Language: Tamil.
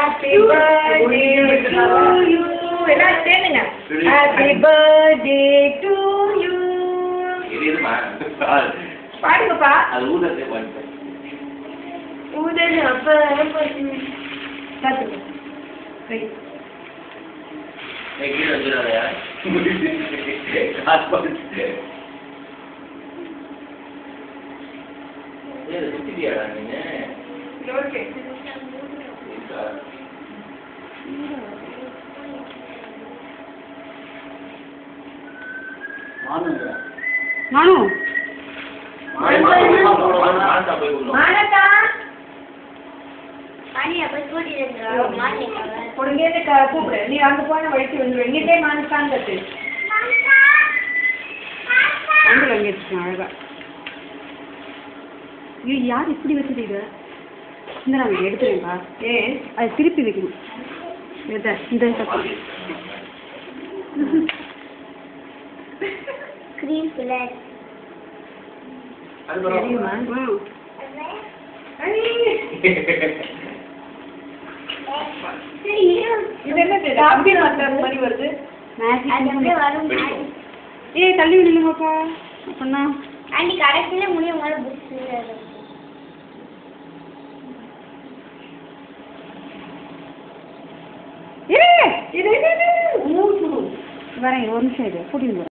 Happy birthday to you. எல்லாம் சேர்ந்துங்க. Happy birthday to you. இதுமா பாடுங்கப்பா. அது ஊதத்தை பாடுங்க. ஊதல் அப்ப பாத்துங்க. சரி. கீழே வச்சிடாதயா. காசு பாடு. ஏய் சுத்திடியாடா நீங்க? ஓகே. நானு மானதா பானியா போய் கூட்டிடுங்க மானிக்காவ பொடுங்கேன்னு கூப்பிடு. நீ அங்க போன வழிக்கு வந்துரு. இங்கே மானதாங்கிறது. அங்கே அங்கே வச்சுக்கேன் அழகா. ஐயோ யார் இப்படி வச்சுட்டு இது? இந்த நான் எடுத்துருங்கப்பா. அது திருப்பி வைக்கணும். இந்த கிரீம் பிளாக் தெரியுமா? இது என்ன அப்படி மாதிரி வருது? ஏய் தள்ளி விடுங்கப்பா. அப்படின்னா ஆண்டி கடைசியில முடியும் போது புக்ஸ் இது வரேன் ஒரு நிமிஷம் இது கூட்டிட்டு